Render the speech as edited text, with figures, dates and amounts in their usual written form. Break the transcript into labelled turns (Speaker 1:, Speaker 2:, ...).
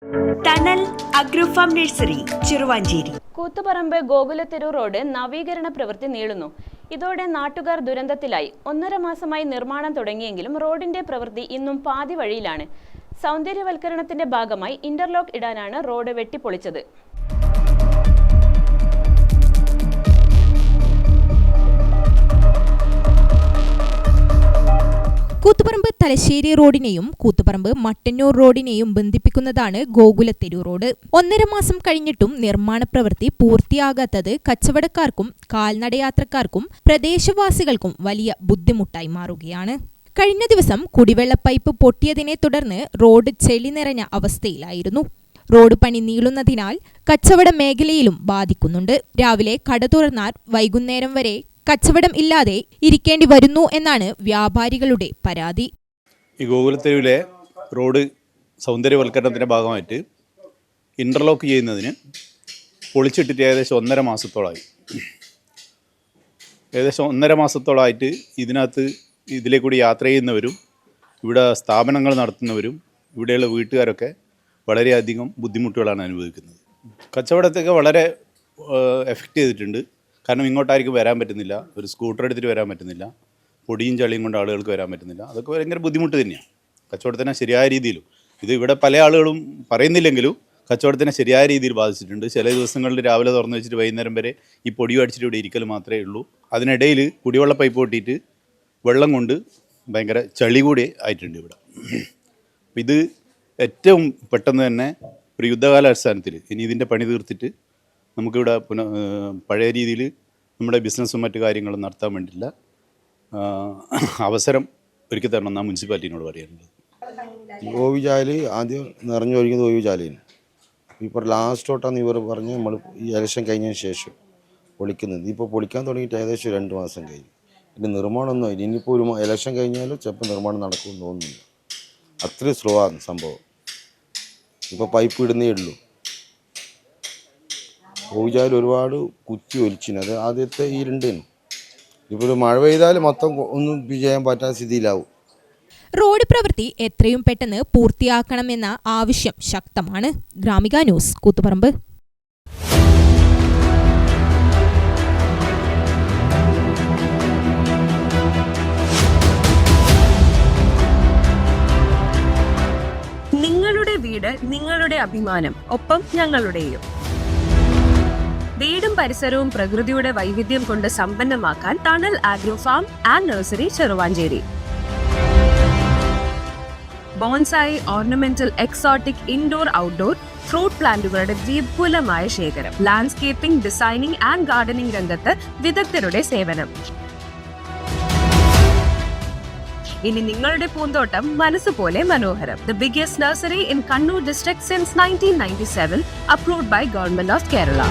Speaker 1: Tunnel agrofarm nursery Cheruvancheri.
Speaker 2: Koothuparamba Gokulatheru road നവീകരണ പ്രവൃത്തി നീളുന്നു. ഇതോടെ നാട്ടുകാർ ദുരന്തത്തിലായി. 1.5 മാസമായി നിർമ്മാണം തുടങ്ങിയെങ്കിലും റോഡിന്റെ പ്രവൃത്തി ഇന്നും പാതി വഴിയിലാണ്. സൗന്ദര്യവൽക്കരണത്തിന്റെ ഭാഗമായി ഇന്റർലോക്ക് ഇടാനാണ് റോഡ് വെട്ടിപ്പൊളിച്ചത്.
Speaker 3: കൂത്തുപറമ്പ് തലശ്ശേരി റോഡിനെയും കൂത്തുപറമ്പ് മട്ടന്നൂർ റോഡിനെയും ബന്ധിപ്പിക്കുന്നതാണ് ഗോകുലത്തെരു റോഡ്. 1.5 മാസം കഴിഞ്ഞിട്ടും നിർമ്മാണ പ്രവൃത്തി പൂർത്തിയാകാത്തത് കച്ചവടക്കാർക്കും കാൽനടയാത്രക്കാർക്കും പ്രദേശവാസികൾക്കും വലിയ ബുദ്ധിമുട്ടായി മാറുകയാണ്. കഴിഞ്ഞ ദിവസം കുടിവെള്ള പൈപ്പ് പൊട്ടിയതിനെ തുടർന്ന് റോഡ് ചെളി നിറഞ്ഞ അവസ്ഥയിലായിരുന്നു. റോഡ് പണി നീളുന്നതിനാൽ കച്ചവട മേഖലയിലും ബാധിക്കുന്നുണ്ട്. രാവിലെ കട തുറന്നാൽ വൈകുന്നേരം വരെ കച്ചവടം ഇല്ലാതെ ഇരിക്കേണ്ടി വരുന്നു എന്നാണ് വ്യാപാരികളുടെ പരാതി.
Speaker 4: ഈ ഗോകുലത്തെരുവിലെ റോഡ് സൗന്ദര്യവൽക്കരണത്തിൻ്റെ ഭാഗമായിട്ട് ഇൻ്റർലോക്ക് ചെയ്യുന്നതിന് പൊളിച്ചിട്ടിട്ട് ഏകദേശം 1.5 മാസത്തോളമായി. ഏകദേശം 1.5 മാസത്തോളമായിട്ട് ഇതിലേക്കൂടി യാത്ര ചെയ്യുന്നവരും ഇവിടെ സ്ഥാപനങ്ങൾ നടത്തുന്നവരും ഇവിടെയുള്ള വീട്ടുകാരൊക്കെ വളരെയധികം ബുദ്ധിമുട്ടുകളാണ് അനുഭവിക്കുന്നത്. കച്ചവടത്തൊക്കെ വളരെ എഫക്റ്റ് ചെയ്തിട്ടുണ്ട്. കാരണം ഇങ്ങോട്ടായിരിക്കും വരാൻ പറ്റുന്നില്ല, ഒരു സ്കൂട്ടർ എടുത്തിട്ട് വരാൻ പറ്റുന്നില്ല, പൊടിയും ചളിയും കൊണ്ട് ആളുകൾക്ക് വരാൻ പറ്റുന്നില്ല. അതൊക്കെ ഭയങ്കര ബുദ്ധിമുട്ട് തന്നെയാണ് കച്ചവടത്തിനെ ശരിയായ രീതിയിലും. ഇത് ഇവിടെ പല ആളുകളും പറയുന്നില്ലെങ്കിലും കച്ചവടത്തിനെ ശരിയായ രീതിയിൽ ബാധിച്ചിട്ടുണ്ട്. ചില ദിവസങ്ങളിൽ രാവിലെ തുറന്നു വെച്ചിട്ട് വൈകുന്നേരം വരെ ഈ പൊടി അടിച്ചിട്ട് ഇവിടെ ഇരിക്കൽ മാത്രമേ ഉള്ളൂ. അതിനിടയിൽ കുടിവെള്ള പൈപ്പ് പൊട്ടിയിട്ട് വെള്ളം കൊണ്ട് ഭയങ്കര ചളി കൂടി ആയിട്ടുണ്ട് ഇവിടെ. ഇത് ഏറ്റവും പെട്ടെന്ന് തന്നെ ഒരു യുദ്ധകാലാടിസ്ഥാനത്തിൽ ഇനി ഇതിൻ്റെ പണി തീർത്തിട്ട് നമുക്കിവിടെ പഴയ രീതിയിൽ നമ്മുടെ ബിസിനസ്സും മറ്റു കാര്യങ്ങളും നടത്താൻ വേണ്ടിയില്ല അവസരം ഒരുക്കി തരണം എന്നാണ് മുനിസിപ്പാലിറ്റിനോട് പറയാനുള്ളത്.
Speaker 5: ഓവിചാല് ആദ്യം നിറഞ്ഞൊഴിക്കുന്നത് ഓവിചാലിന് ഇപ്പോൾ ലാസ്റ്റ് തൊട്ടാന്ന് ഇവർ പറഞ്ഞ് നമ്മൾ ഈ ഇലക്ഷൻ കഴിഞ്ഞതിന് ശേഷം പൊളിക്കുന്നത്. ഇപ്പോൾ പൊളിക്കാൻ തുടങ്ങിയിട്ട് ഏകദേശം 2 മാസം കഴിഞ്ഞു. പിന്നെ നിർമ്മാണമൊന്നും ആയില്ല. ഇനിയിപ്പോൾ ഒരു ഇലക്ഷൻ കഴിഞ്ഞാലും ചിലപ്പോൾ നിർമ്മാണം നടക്കുമെന്ന് തോന്നുന്നില്ല. അത്രയും സ്ലോ ആണ് സംഭവം. ഇപ്പോൾ പൈപ്പ് ഇടുന്നേ ഉള്ളൂ. ഓവിചാൽ ഒരുപാട് കുത്തി ഒലിച്ചിന്. അത് ആദ്യത്തെ ഈ 2 ഇപ്പോൾ ഒരു മഴ പെയ്താൽ മൊത്തം ഒന്നും ചെയ്യാൻ പറ്റാത്ത സ്ഥിതിയിലാവും.
Speaker 3: റോഡ് പ്രവൃത്തി എത്രയും പെട്ടെന്ന് പൂർത്തിയാക്കണമെന്ന ആവശ്യം ശക്തമാണ്. ഗ്രാമിക ന്യൂസ്, കൂത്തുപറമ്പ്.
Speaker 1: നിങ്ങളുടെ വീട് നിങ്ങളുടെ അഭിമാനം, ഒപ്പം ഞങ്ങളുടെയും. വീടും പരിസരവും പ്രകൃതിയുടെ വൈവിധ്യം കൊണ്ട് സമ്പന്നമാക്കാൻ tunnel agrofarm and nursery Cheruvancheri. Bonsai, ornamental, exotic, indoor, outdoor fruit പ്ലാന്റുകളുടെ വിപുലമായ ശേഖരം. ലാൻഡ്സ്കേപ്പിംഗ്, ഡിസൈനിംഗ് ആൻഡ് ഗാർഡനിംഗ് രംഗത്ത് വിദഗ്ധരുടെ സേവനം. ഇനി നിങ്ങളുടെ പൂന്തോട്ടം മനസ്സുപോലെ മനോഹരം. The biggest nursery in Kannur district since 1997, approved by Government of Kerala.